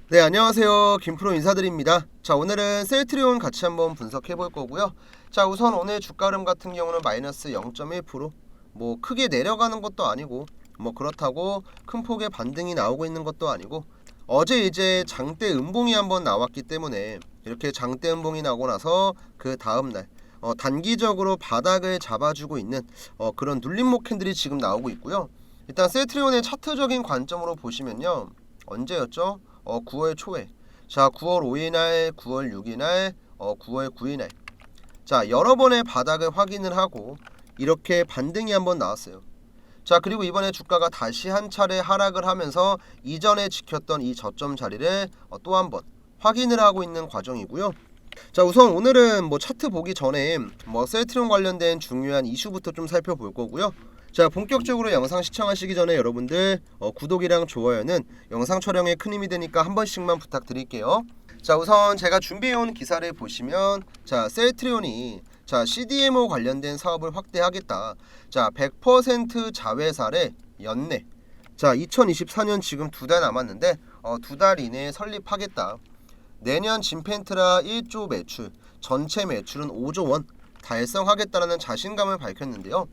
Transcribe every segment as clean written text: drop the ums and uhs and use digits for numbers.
네, 안녕하세요. 김프로 인사드립니다. 자, 오늘은 셀트리온 같이 한번 분석해 볼 거고요. 자, 우선 오늘 주가 흐름 같은 경우는 마이너스 0.1%, 뭐 크게 내려가는 것도 아니고 뭐 그렇다고 큰 폭의 반등이 나오고 있는 것도 아니고, 어제 이제 장대 음봉이 한번 나왔기 때문에 이렇게 장대 음봉이 나고 나서 그 다음날 단기적으로 바닥을 잡아주고 있는 그런 눌림목 캔들이 지금 나오고 있고요. 일단 셀트리온의 차트적인 관점으로 보시면요, 언제였죠? 9월 초에, 자 9월 5일 날, 9월 6일 날, 9월 9일 날, 자 여러 번의 바닥을 확인을 하고 이렇게 반등이 한번 나왔어요. 자, 그리고 이번에 주가가 다시 한 차례 하락을 하면서 이전에 지켰던 이 저점 자리를 또 한번 확인을 하고 있는 과정이고요. 자, 우선 오늘은 뭐 차트 보기 전에 뭐 셀트리온 관련된 중요한 이슈부터 좀 살펴볼 거고요. 자, 본격적으로 영상 시청하시기 전에 여러분들 구독이랑 좋아요는 영상 촬영에 큰 힘이 되니까 한 번씩만 부탁드릴게요. 자, 우선 제가 준비해온 기사를 보시면, 자 셀트리온이 자 CDMO 관련된 사업을 확대하겠다. 자 100% 자회사를 연내, 자 2024년 지금 2달 남았는데 2달 이내에 설립하겠다. 내년 진펜트라 1조 매출, 전체 매출은 5조 원 달성하겠다라는 자신감을 밝혔는데요.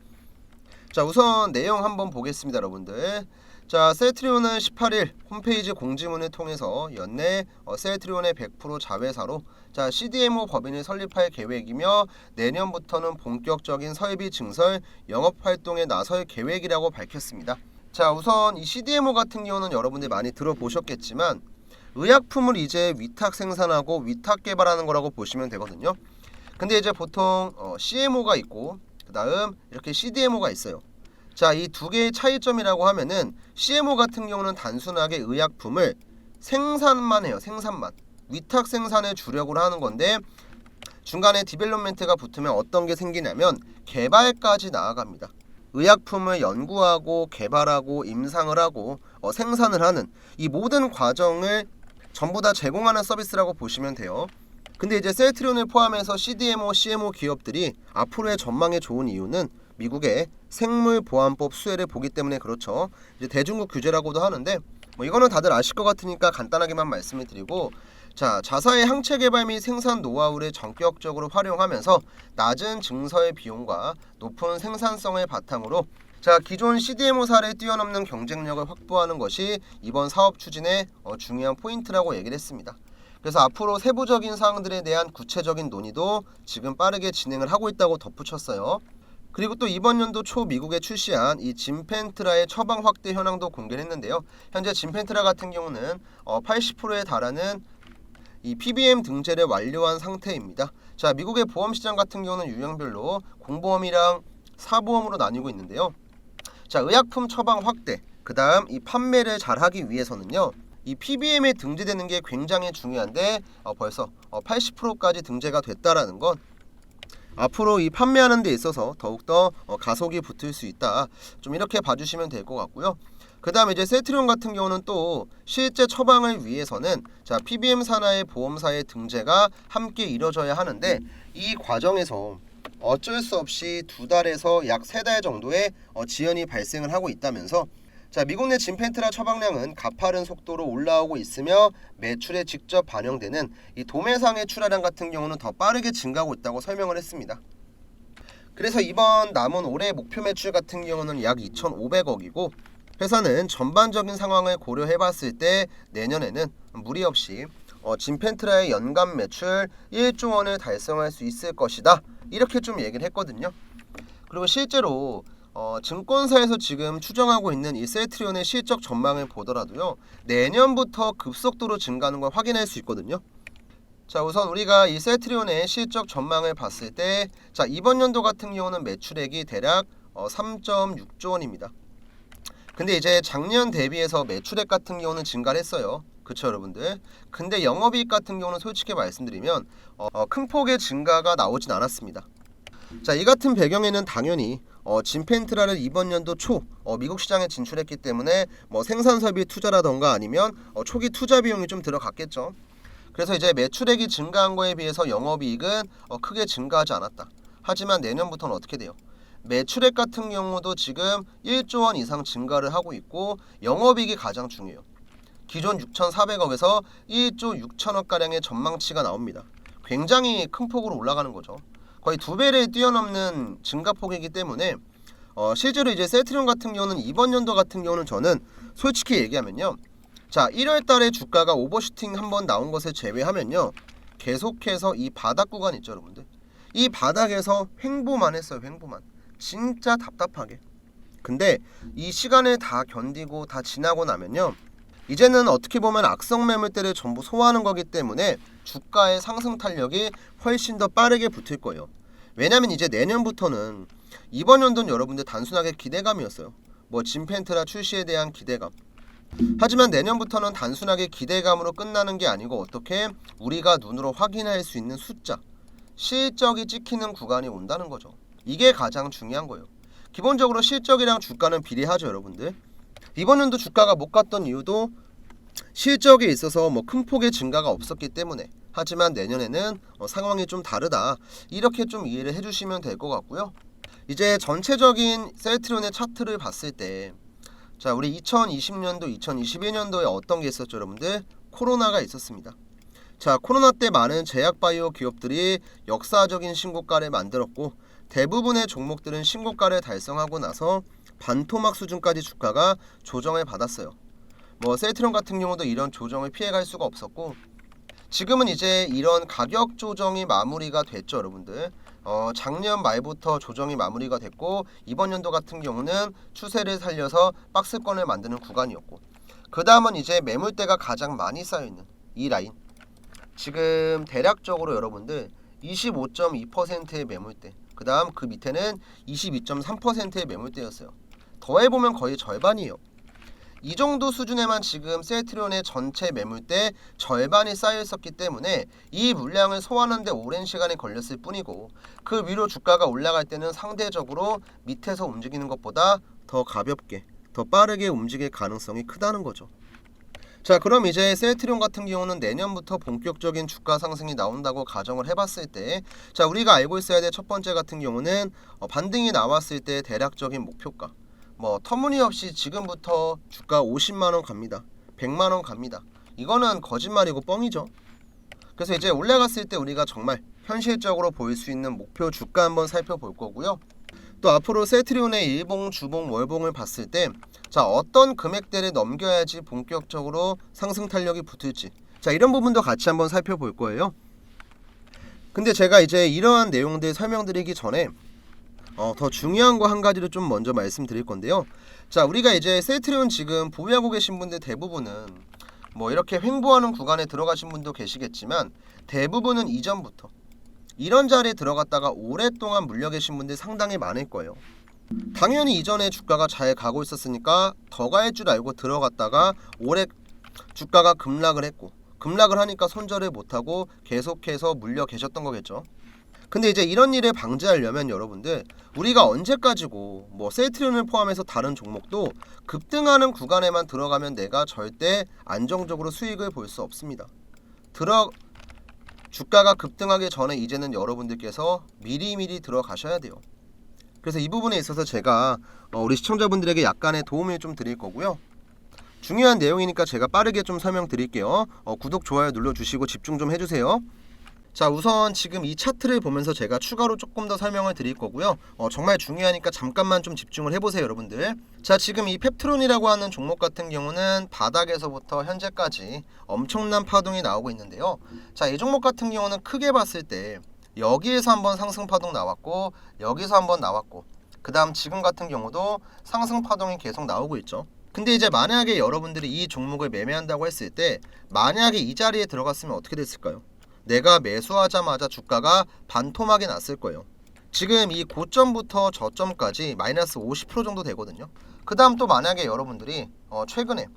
자, 우선 내용 한번 보겠습니다, 여러분들. 자, 셀트리온은 18일 홈페이지 공지문을 통해서 연내 셀트리온의 100% 자회사로 자 CDMO 법인을 설립할 계획이며, 내년부터는 본격적인 설비 증설 영업 활동에 나설 계획이라고 밝혔습니다. 자, 우선 이 CDMO 같은 경우는 여러분들 많이 들어보셨겠지만 의약품을 이제 위탁 생산하고 위탁 개발하는 거라고 보시면 되거든요. 근데 이제 보통 CMO가 있고 그다음 이렇게 CDMO가 있어요. 자, 이 두 개의 차이점이라고 하면은, CMO 같은 경우는 단순하게 의약품을 생산만 해요. 생산만. 위탁 생산을 주력으로 하는 건데, 중간에 디벨롭멘트가 붙으면 어떤 게 생기냐면 개발까지 나아갑니다. 의약품을 연구하고 개발하고 임상을 하고 생산을 하는 이 모든 과정을 전부 다 제공하는 서비스라고 보시면 돼요. 근데 이제 셀트리온을 포함해서 CDMO, CMO 기업들이 앞으로의 전망에 좋은 이유는 미국의 생물보안법 수혜를 보기 때문에 그렇죠. 이제 대중국 규제라고도 하는데, 뭐 이거는 다들 아실 것 같으니까 간단하게만 말씀을 드리고, 자 자사의 항체 개발 및 생산 노하우를 전격적으로 활용하면서 낮은 증설 비용과 높은 생산성을 바탕으로 자 기존 CDMO사를 뛰어넘는 경쟁력을 확보하는 것이 이번 사업 추진의 중요한 포인트라고 얘기를 했습니다. 그래서 앞으로 세부적인 사항들에 대한 구체적인 논의도 지금 빠르게 진행을 하고 있다고 덧붙였어요. 그리고 또 이번 연도 초 미국에 출시한 이 진펜트라의 처방 확대 현황도 공개를 했는데요. 현재 진펜트라 같은 경우는 80%에 달하는 이 PBM 등재를 완료한 상태입니다. 자, 미국의 보험시장 같은 경우는 유형별로 공보험이랑 사보험으로 나뉘고 있는데요. 자, 의약품 처방 확대, 그 다음 이 판매를 잘하기 위해서는요, 이 PBM에 등재되는 게 굉장히 중요한데 벌써 80%까지 등재가 됐다라는 건 앞으로 이 판매하는 데 있어서 더욱더 가속이 붙을 수 있다. 좀 이렇게 봐주시면 될 것 같고요. 그 다음에 이제 셀트리온 같은 경우는 또 실제 처방을 위해서는 자 PBM 산하의 보험사의 등재가 함께 이뤄져야 하는데, 이 과정에서 어쩔 수 없이 2달에서 약 3달 정도의 지연이 발생을 하고 있다면서, 자 미국 내 진펜트라 처방량은 가파른 속도로 올라오고 있으며 매출에 직접 반영되는 이 도매상의 출하량 같은 경우는 더 빠르게 증가하고 있다고 설명을 했습니다. 그래서 이번 남은 올해 목표 매출 같은 경우는 약 2,500억이고, 회사는 전반적인 상황을 고려해봤을 때 내년에는 무리 없이 진펜트라의 연간 매출 1조 원을 달성할 수 있을 것이다, 이렇게 좀 얘기를 했거든요. 그리고 실제로 증권사에서 지금 추정하고 있는 이 셀트리온의 실적 전망을 보더라도요, 내년부터 급속도로 증가하는 걸 확인할 수 있거든요. 자, 우선 우리가 이 셀트리온의 실적 전망을 봤을 때, 자 이번 연도 같은 경우는 매출액이 대략 3.6조 원입니다. 근데 이제 작년 대비해서 매출액 같은 경우는 증가를 했어요. 그쵸 여러분들? 근데 영업이익 같은 경우는 솔직히 말씀드리면 큰 폭의 증가가 나오진 않았습니다. 자, 이 같은 배경에는 당연히 진펜트라를 이번 연도 초 미국 시장에 진출했기 때문에 뭐 생산 설비 투자라던가 아니면 초기 투자 비용이 좀 들어갔겠죠. 그래서 이제 매출액이 증가한 거에 비해서 영업이익은 크게 증가하지 않았다. 하지만 내년부터는 어떻게 돼요? 매출액 같은 경우도 지금 1조 원 이상 증가를 하고 있고 영업이익이 가장 중요해요. 기존 6,400억에서 1조 6천억가량의 전망치가 나옵니다. 굉장히 큰 폭으로 올라가는 거죠. 거의 2배를 뛰어넘는 증가폭이기 때문에 실제로 이제 셀트리온 같은 경우는 이번 연도 같은 경우는 저는 솔직히 얘기하면요, 자 1월 달에 주가가 오버슈팅 한번 나온 것을 제외하면요, 계속해서 이 바닥 구간 있죠 여러분들, 이 바닥에서 횡보만 했어요. 횡보만. 진짜 답답하게. 근데 이 시간을 다 견디고 다 지나고 나면요, 이제는 어떻게 보면 악성 매물대를 전부 소화하는 거기 때문에 주가의 상승 탄력이 훨씬 더 빠르게 붙을 거예요. 왜냐면 이제 내년부터는, 이번 연도는 여러분들 단순하게 기대감이었어요. 뭐 진펜트라 출시에 대한 기대감. 하지만 내년부터는 단순하게 기대감으로 끝나는 게 아니고 어떻게 우리가 눈으로 확인할 수 있는 숫자, 실적이 찍히는 구간이 온다는 거죠. 이게 가장 중요한 거예요. 기본적으로 실적이랑 주가는 비례하죠 여러분들. 이번 연도 주가가 못 갔던 이유도 실적에 있어서 뭐 큰 폭의 증가가 없었기 때문에. 하지만 내년에는 상황이 좀 다르다, 이렇게 좀 이해를 해주시면 될 것 같고요. 이제 전체적인 셀트리온의 차트를 봤을 때, 자 우리 2020년도 2021년도에 어떤 게 있었죠 여러분들? 코로나가 있었습니다. 자 코로나 때 많은 제약바이오 기업들이 역사적인 신고가를 만들었고, 대부분의 종목들은 신고가를 달성하고 나서 반토막 수준까지 주가가 조정을 받았어요. 뭐 셀트리온 같은 경우도 이런 조정을 피해갈 수가 없었고, 지금은 이제 이런 가격 조정이 마무리가 됐죠 여러분들. 작년 말부터 조정이 마무리가 됐고, 이번 연도 같은 경우는 추세를 살려서 박스권을 만드는 구간이었고, 그 다음은 이제 매물대가 가장 많이 쌓여있는 이 라인, 지금 대략적으로 여러분들 25.2%의 매물대, 그 다음 그 밑에는 22.3%의 매물대였어요. 더해보면 거의 절반이에요. 이 정도 수준에만 지금 셀트리온의 전체 매물대 절반이 쌓여 있었기 때문에 이 물량을 소화하는 데 오랜 시간이 걸렸을 뿐이고, 그 위로 주가가 올라갈 때는 상대적으로 밑에서 움직이는 것보다 더 가볍게, 더 빠르게 움직일 가능성이 크다는 거죠. 자 그럼 이제 셀트리온 같은 경우는 내년부터 본격적인 주가 상승이 나온다고 가정을 해봤을 때, 자 우리가 알고 있어야 될 첫 번째 같은 경우는 반등이 나왔을 때 대략적인 목표가, 뭐 터무니없이 지금부터 주가 50만원 갑니다, 100만원 갑니다, 이거는 거짓말이고 뻥이죠. 그래서 이제 올라갔을 때 우리가 정말 현실적으로 보일 수 있는 목표 주가 한번 살펴볼 거고요. 또 앞으로 셀트리온의 일봉, 주봉, 월봉을 봤을 때, 자 어떤 금액대를 넘겨야지 본격적으로 상승 탄력이 붙을지, 자 이런 부분도 같이 한번 살펴볼 거예요. 근데 제가 이제 이러한 내용들 설명드리기 전에 더 중요한 거 한 가지를 좀 먼저 말씀드릴 건데요. 자 우리가 이제 셀트리온 지금 보유하고 계신 분들 대부분은 뭐 이렇게 횡보하는 구간에 들어가신 분도 계시겠지만, 대부분은 이전부터 이런 자리에 들어갔다가 오랫동안 물려 계신 분들 상당히 많을 거예요. 당연히 이전에 주가가 잘 가고 있었으니까 더 갈 줄 알고 들어갔다가 올해 주가가 급락을 했고, 급락을 하니까 손절을 못하고 계속해서 물려 계셨던 거겠죠. 근데 이제 이런 일을 방지하려면 여러분들, 우리가 언제까지고 뭐 셀트리온을 포함해서 다른 종목도 급등하는 구간에만 들어가면 내가 절대 안정적으로 수익을 볼 수 없습니다. 주가가 급등하기 전에 이제는 여러분들께서 미리미리 들어가셔야 돼요. 그래서 이 부분에 있어서 제가 우리 시청자분들에게 약간의 도움을 좀 드릴 거고요. 중요한 내용이니까 제가 빠르게 좀 설명드릴게요. 구독, 좋아요 눌러주시고 집중 좀 해주세요. 자 우선 지금 이 차트를 보면서 제가 추가로 조금 더 설명을 드릴 거고요. 정말 중요하니까 잠깐만 좀 집중을 해보세요 여러분들. 자 지금 이 펩트론이라고 하는 종목 같은 경우는 바닥에서부터 현재까지 엄청난 파동이 나오고 있는데요. 자 이 종목 같은 경우는 크게 봤을 때 여기에서 한번 상승 파동 나왔고, 여기서 한번 나왔고, 그 다음 지금 같은 경우도 상승 파동이 계속 나오고 있죠. 근데 이제 만약에 여러분들이 이 종목을 매매한다고 했을 때, 만약에 이 자리에 들어갔으면 어떻게 됐을까요? 내가 매수하자마자 주가가 반토막이 났을 거예요. 지금 이 고점부터 저점까지 마이너스 50% 정도 되거든요. 그 다음 또 만약에 여러분들이 최근에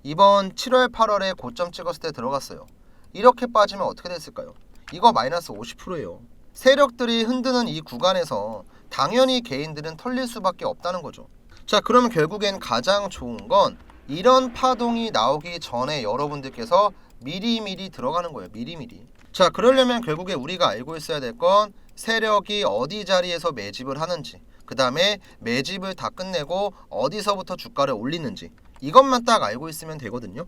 이번 7월 8월에 고점 찍었을 때 들어갔어요. 이렇게 빠지면 어떻게 됐을까요? 이거 마이너스 50%예요. 세력들이 흔드는 이 구간에서 당연히 개인들은 털릴 수밖에 없다는 거죠. 자 그러면 결국엔 가장 좋은 건 이런 파동이 나오기 전에 여러분들께서 미리미리 들어가는 거예요. 미리미리. 자 그러려면 결국에 우리가 알고 있어야 될 건 세력이 어디 자리에서 매집을 하는지, 그 다음에 매집을 다 끝내고 어디서부터 주가를 올리는지, 이것만 딱 알고 있으면 되거든요.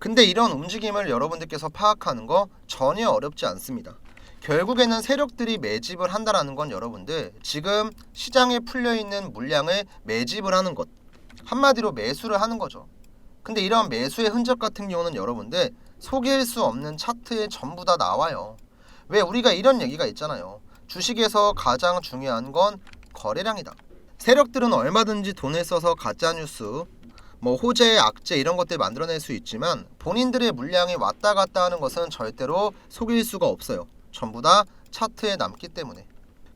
근데 이런 움직임을 여러분들께서 파악하는 거 전혀 어렵지 않습니다. 결국에는 세력들이 매집을 한다는 건 여러분들 지금 시장에 풀려있는 물량을 매집을 하는 것, 한마디로 매수를 하는 거죠. 근데 이런 매수의 흔적 같은 경우는 여러분들 속일 수 없는 차트에 전부 다 나와요. 왜 우리가 이런 얘기가 있잖아요. 주식에서 가장 중요한 건 거래량이다. 세력들은 얼마든지 돈을 써서 가짜뉴스, 호재, 악재 이런 것들 만들어낼 수 있지만 본인들의 물량이 왔다 갔다 하는 것은 절대로 속일 수가 없어요. 전부 다 차트에 남기 때문에.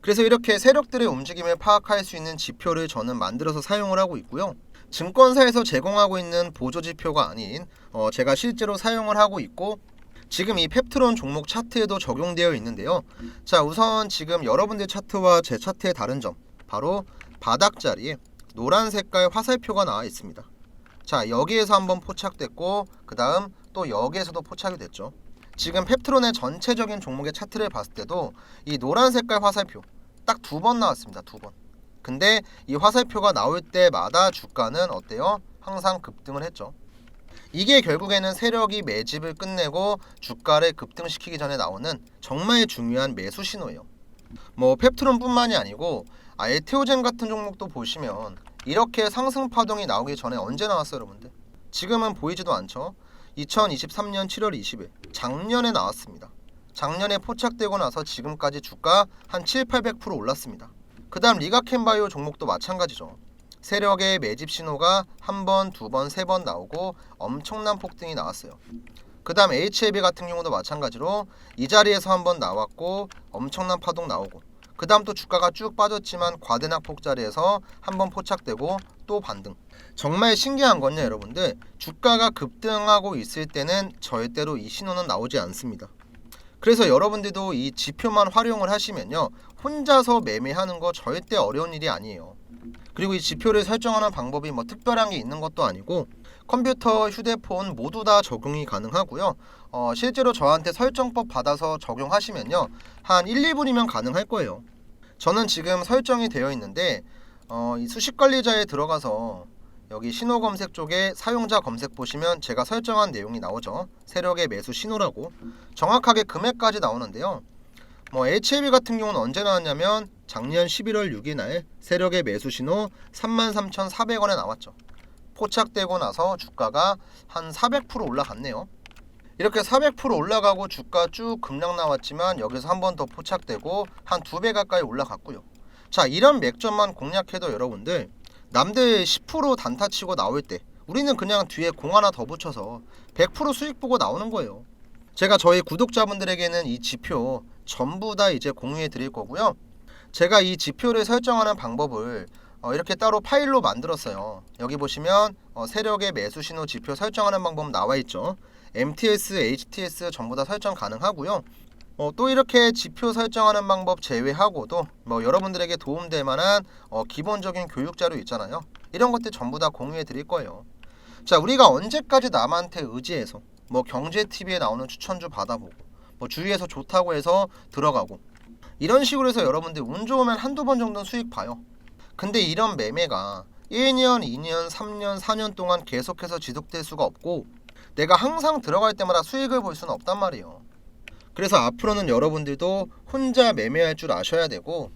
그래서 이렇게 세력들의 움직임을 파악할 수 있는 지표를 저는 만들어서 사용을 하고 있고요. 증권사에서 제공하고 있는 보조지표가 아닌 제가 실제로 사용을 하고 있고 지금 이 펩트론 종목 차트에도 적용되어 있는데요. 자, 우선 지금 여러분들 차트와 제 차트의 다른 점, 바로 바닥 자리에 노란 색깔 화살표가 나와 있습니다. 자, 여기에서 한번 포착됐고 그 다음 또 여기에서도 포착이 됐죠. 지금 펩트론의 전체적인 종목의 차트를 봤을 때도 이 노란 색깔 화살표 딱 2번 나왔습니다. 2번. 근데 이 화살표가 나올 때마다 주가는 어때요? 항상 급등을 했죠. 이게 결국에는 세력이 매집을 끝내고 주가를 급등시키기 전에 나오는 정말 중요한 매수 신호예요. 펩트론뿐만이 아니고 알테오젠 같은 종목도 보시면 이렇게 상승 파동이 나오기 전에 언제 나왔어요, 여러분들? 지금은 보이지도 않죠. 2023년 7월 20일 작년에 나왔습니다. 작년에 포착되고 나서 지금까지 주가 한 7,800% 올랐습니다. 그 다음 리가켄바이오 종목도 마찬가지죠. 세력의 매집 신호가 한 번, 2번, 3번 나오고 엄청난 폭등이 나왔어요. 그 다음 HLB 같은 경우도 마찬가지로 이 자리에서 한번 나왔고 엄청난 파동 나오고 그 다음 또 주가가 쭉 빠졌지만 과대낙폭 자리에서 한번 포착되고 또 반등. 정말 신기한 건요, 여러분들, 주가가 급등하고 있을 때는 절대로 이 신호는 나오지 않습니다. 그래서 여러분들도 이 지표만 활용을 하시면요, 혼자서 매매하는 거 절대 어려운 일이 아니에요. 그리고 이 지표를 설정하는 방법이 특별한 게 있는 것도 아니고 컴퓨터, 휴대폰 모두 다 적용이 가능하고요. 실제로 저한테 설정법 받아서 적용하시면요, 한 1, 2분이면 가능할 거예요. 저는 지금 설정이 되어 있는데 이 수식관리자에 들어가서 여기 신호 검색 쪽에 사용자 검색 보시면 제가 설정한 내용이 나오죠. 세력의 매수 신호라고 정확하게 금액까지 나오는데요. HLB 같은 경우는 언제 나왔냐면 작년 11월 6일 날 세력의 매수 신호 33,400원에 나왔죠. 포착되고 나서 주가가 한 400% 올라갔네요. 이렇게 400% 올라가고 주가 쭉 급락 나왔지만 여기서 한 번 더 포착되고 한 2배 가까이 올라갔고요. 자, 이런 맥점만 공략해도 여러분들 남들 10% 단타 치고 나올 때 우리는 그냥 뒤에 공 하나 더 붙여서 100% 수익 보고 나오는 거예요. 제가 저희 구독자분들에게는 이 지표 전부 다 이제 공유해 드릴 거고요. 제가 이 지표를 설정하는 방법을 이렇게 따로 파일로 만들었어요. 여기 보시면 세력의 매수 신호 지표 설정하는 방법 나와 있죠. MTS, HTS 전부 다 설정 가능하고요. 또 이렇게 지표 설정하는 방법 제외하고도 여러분들에게 도움될 만한 기본적인 교육 자료 있잖아요. 이런 것들 전부 다 공유해 드릴 거예요. 자, 우리가 언제까지 남한테 의지해서 경제TV에 나오는 추천주 받아보고 주위에서 좋다고 해서 들어가고 이런 식으로 해서 여러분들 운 좋으면 한두 번 정도는 수익 봐요. 근데 이런 매매가 1년, 2년, 3년, 4년 동안 계속해서 지속될 수가 없고 내가 항상 들어갈 때마다 수익을 볼 수는 없단 말이에요. 그래서 앞으로는 여러분들도 혼자 매매할 줄 아셔야 되고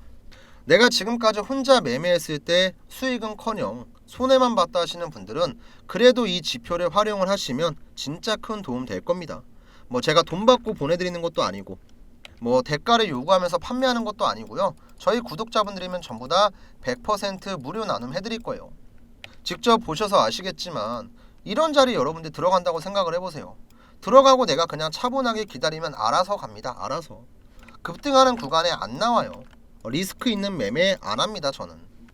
내가 지금까지 혼자 매매했을 때 수익은커녕 손해만 봤다 하시는 분들은 그래도 이 지표를 활용을 하시면 진짜 큰 도움 될 겁니다. 제가 돈 받고 보내드리는 것도 아니고 대가를 요구하면서 판매하는 것도 아니고요. 저희 구독자분들이면 전부 다 100% 무료 나눔 해드릴 거예요. 직접 보셔서 아시겠지만 이런 자리 여러분들 들어간다고 생각을 해보세요. 들어가고 내가 그냥 차분하게 기다리면 알아서 갑니다. 알아서. 급등하는 구간에 안 나와요. 리스크 있는 매매 안 합니다.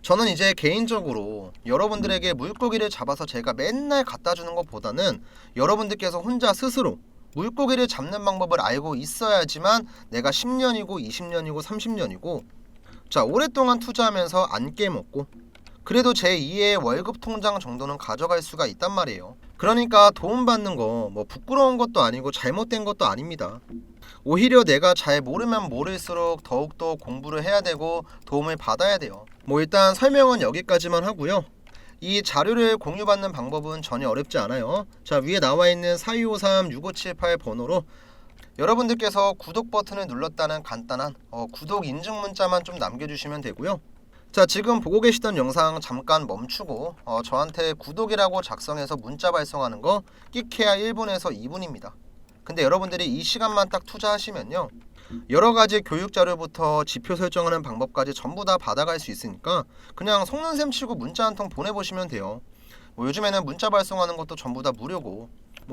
저는 이제 개인적으로 여러분들에게 물고기를 잡아서 제가 맨날 갖다 주는 것보다는 여러분들께서 혼자 스스로 물고기를 잡는 방법을 알고 있어야지만 내가 10년이고 20년이고 30년이고 자, 오랫동안 투자하면서 안 깨먹고 그래도 제 2의 월급 통장 정도는 가져갈 수가 있단 말이에요. 그러니까 도움받는 거 부끄러운 것도 아니고 잘못된 것도 아닙니다. 오히려 내가 잘 모르면 모를수록 더욱더 공부를 해야 되고 도움을 받아야 돼요. 일단 설명은 여기까지만 하고요. 이 자료를 공유받는 방법은 전혀 어렵지 않아요. 자, 위에 나와 있는 4253-6578 번호로 여러분들께서 구독 버튼을 눌렀다는 간단한 구독 인증 문자만 좀 남겨주시면 되고요. 자, 지금 보고 계시던 영상 잠깐 멈추고 저한테 구독이라고 작성해서 문자 발송하는 거 끼케야 1분에서 2분입니다. 근데 여러분들이 이 시간만 딱 투자하시면요, 여러가지 교육 자료부터 지표 설정하는 방법까지 전부 다 받아갈 수 있으니까 그냥 속는 셈 치고 문자 한 통 보내보시면 돼요. 요즘에는 문자 발송하는 것도 전부 다 무료고,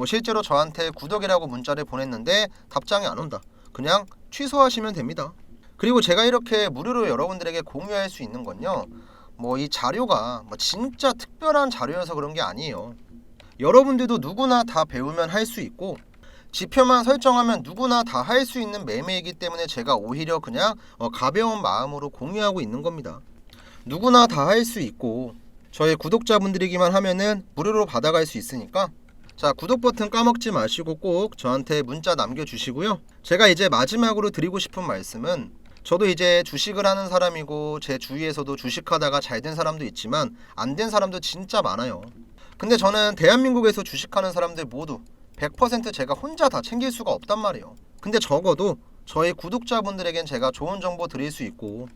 실제로 저한테 구독이라고 문자를 보냈는데 답장이 안 온다, 그냥 취소하시면 됩니다. 그리고 제가 이렇게 무료로 여러분들에게 공유할 수 있는 건요, 이 자료가 진짜 특별한 자료여서 그런 게 아니에요. 여러분들도 누구나 다 배우면 할 수 있고, 지표만 설정하면 누구나 다 할 수 있는 매매이기 때문에 제가 오히려 그냥 가벼운 마음으로 공유하고 있는 겁니다. 누구나 다 할 수 있고 저희 구독자분들이기만 하면은 무료로 받아갈 수 있으니까, 자, 구독 버튼 까먹지 마시고 꼭 저한테 문자 남겨주시고요. 제가 이제 마지막으로 드리고 싶은 말씀은, 저도 이제 주식을 하는 사람이고 제 주위에서도 주식하다가 잘 된 사람도 있지만 안 된 사람도 진짜 많아요. 근데 저는 대한민국에서 주식하는 사람들 모두 100% 제가 혼자 다 챙길 수가 없단 말이에요. 근데 적어도 저희 구독자분들에겐 제가 좋은 정보 드릴 수 있고,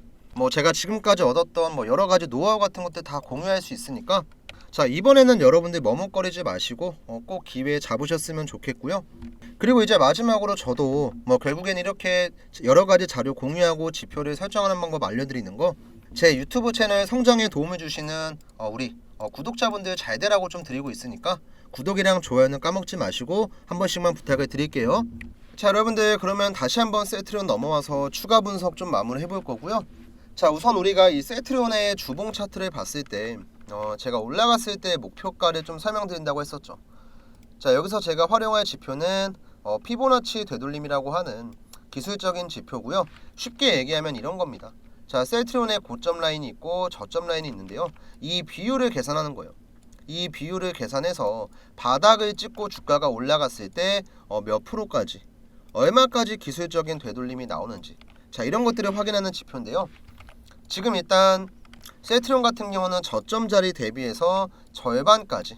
제가 지금까지 얻었던 여러가지 노하우 같은 것들 다 공유할 수 있으니까, 자, 이번에는 여러분들 머뭇거리지 마시고 꼭 기회 잡으셨으면 좋겠고요. 그리고 이제 마지막으로 저도 결국엔 이렇게 여러가지 자료 공유하고 지표를 설정하는 방법 알려드리는 거, 제 유튜브 채널 성장에 도움을 주시는 우리 구독자분들 잘 되라고 좀 드리고 있으니까 구독이랑 좋아요는 까먹지 마시고 한 번씩만 부탁을 드릴게요. 자, 여러분들, 그러면 다시 한번 세트리온 넘어와서 추가 분석 좀 마무리 해볼 거고요. 자, 우선 우리가 이 세트리온의 주봉 차트를 봤을 때 제가 올라갔을 때 목표가를 좀 설명드린다고 했었죠. 자, 여기서 제가 활용할 지표는 피보나치 되돌림이라고 하는 기술적인 지표고요. 쉽게 얘기하면 이런 겁니다. 자, 셀트리온의 고점 라인이 있고 저점 라인이 있는데요, 이 비율을 계산하는 거예요. 이 비율을 계산해서 바닥을 찍고 주가가 올라갔을 때 몇 프로까지, 얼마까지 기술적인 되돌림이 나오는지, 자, 이런 것들을 확인하는 지표인데요. 지금 일단 셀트리온 같은 경우는 저점 자리 대비해서 절반까지,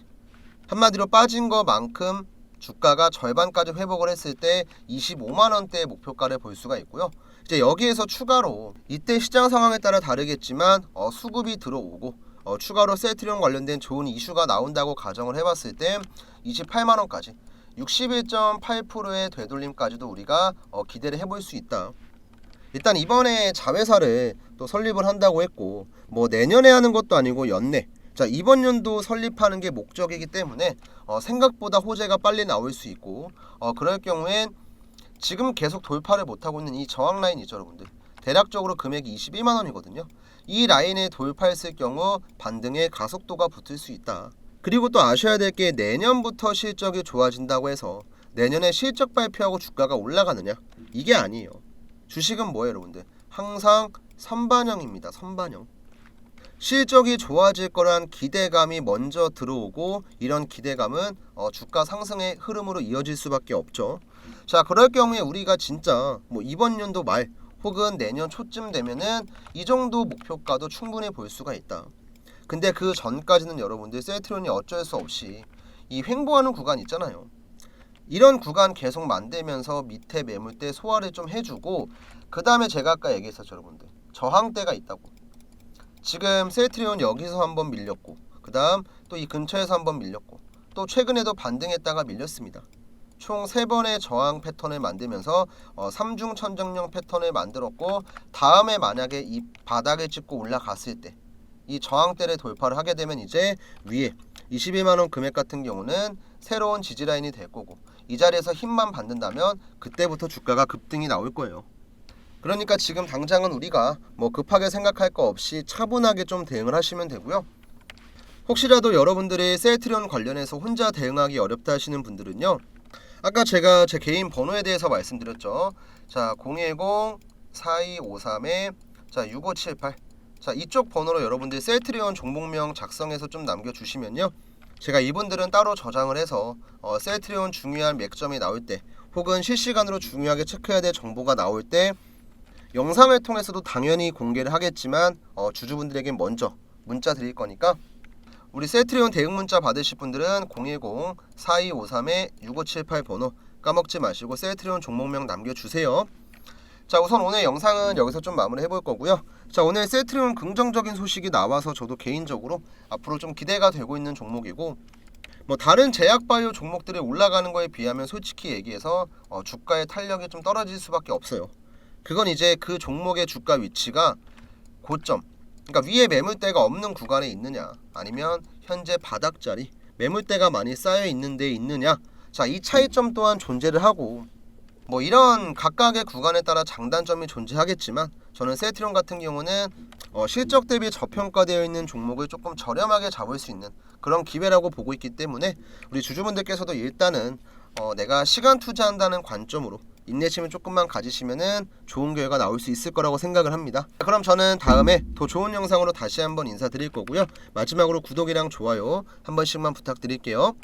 한마디로 빠진 것만큼 주가가 절반까지 회복을 했을 때 25만원대의 목표가를 볼 수가 있고요. 이제 여기에서 추가로 이때 시장 상황에 따라 다르겠지만 수급이 들어오고 추가로 셀트리온 관련된 좋은 이슈가 나온다고 가정을 해봤을 때 28만원까지 61.8%의 되돌림까지도 우리가 기대를 해볼 수 있다. 일단 이번에 자회사를 또 설립을 한다고 했고, 내년에 하는 것도 아니고 연내, 자, 이번 연도 설립하는 게 목적이기 때문에 생각보다 호재가 빨리 나올 수 있고, 그럴 경우엔 지금 계속 돌파를 못하고 있는 이 저항 라인 있죠, 여러분들. 대략적으로 금액이 22만원이거든요. 이 라인에 돌파했을 경우 반등의 가속도가 붙을 수 있다. 그리고 또 아셔야 될 게, 내년부터 실적이 좋아진다고 해서 내년에 실적 발표하고 주가가 올라가느냐? 이게 아니에요. 주식은 뭐예요, 여러분들? 항상 선반영입니다. 선반영. 실적이 좋아질 거란 기대감이 먼저 들어오고, 이런 기대감은 주가 상승의 흐름으로 이어질 수밖에 없죠. 자, 그럴 경우에 우리가 진짜 이번 연도 말 혹은 내년 초쯤 되면은 이 정도 목표가도 충분히 볼 수가 있다. 근데 그 전까지는 여러분들 셀트리온이 어쩔 수 없이 이 횡보하는 구간 있잖아요. 이런 구간 계속 만들면서 밑에 매물대 소화를 좀 해주고, 그 다음에 제가 아까 얘기했었죠, 여러분들. 저항대가 있다고. 지금 셀트리온 여기서 한번 밀렸고, 그 다음 또 이 근처에서 한번 밀렸고, 또 최근에도 반등했다가 밀렸습니다. 총 3번의 저항 패턴을 만들면서 3중 천정형 패턴을 만들었고, 다음에 만약에 이 바닥을 찍고 올라갔을 때 이 저항대를 돌파를 하게 되면 이제 위에 22만원 금액 같은 경우는 새로운 지지라인이 될 거고, 이 자리에서 힘만 받는다면 그때부터 주가가 급등이 나올 거예요. 그러니까 지금 당장은 우리가 급하게 생각할 거 없이 차분하게 좀 대응을 하시면 되고요. 혹시라도 여러분들이 셀트리온 관련해서 혼자 대응하기 어렵다 하시는 분들은요, 아까 제가 제 개인 번호에 대해서 말씀드렸죠. 자, 010-4253-6578, 자, 이쪽 번호로 여러분들 셀트리온 종목명 작성해서 좀 남겨주시면요, 제가 이분들은 따로 저장을 해서 셀트리온 중요한 맥점이 나올 때, 혹은 실시간으로 중요하게 체크해야 될 정보가 나올 때 영상을 통해서도 당연히 공개를 하겠지만 주주분들에게 먼저 문자 드릴 거니까 우리 셀트리온 대응 문자 받으실 분들은 010-4253-6578 번호 까먹지 마시고 셀트리온 종목명 남겨주세요. 자, 우선 오늘 영상은 여기서 좀 마무리 해볼 거고요. 자, 오늘 셀트리온 긍정적인 소식이 나와서 저도 개인적으로 앞으로 좀 기대가 되고 있는 종목이고, 뭐 다른 제약바이오 종목들이 올라가는 거에 비하면 솔직히 얘기해서 주가의 탄력이 좀 떨어질 수밖에 없어요. 그건 이제 그 종목의 주가 위치가 고점, 그러니까 위에 매물대가 없는 구간에 있느냐, 아니면 현재 바닥자리 매물대가 많이 쌓여 있는 데 있느냐. 자, 이 차이점 또한 존재를 하고, 뭐 이런 각각의 구간에 따라 장단점이 존재하겠지만 저는 셀트리온 같은 경우는 실적 대비 저평가되어 있는 종목을 조금 저렴하게 잡을 수 있는 그런 기회라고 보고 있기 때문에 우리 주주분들께서도 일단은 내가 시간 투자한다는 관점으로 인내심을 조금만 가지시면은 좋은 결과 나올 수 있을 거라고 생각을 합니다. 그럼 저는 다음에 더 좋은 영상으로 다시 한번 인사드릴 거고요. 마지막으로 구독이랑 좋아요 한 번씩만 부탁드릴게요.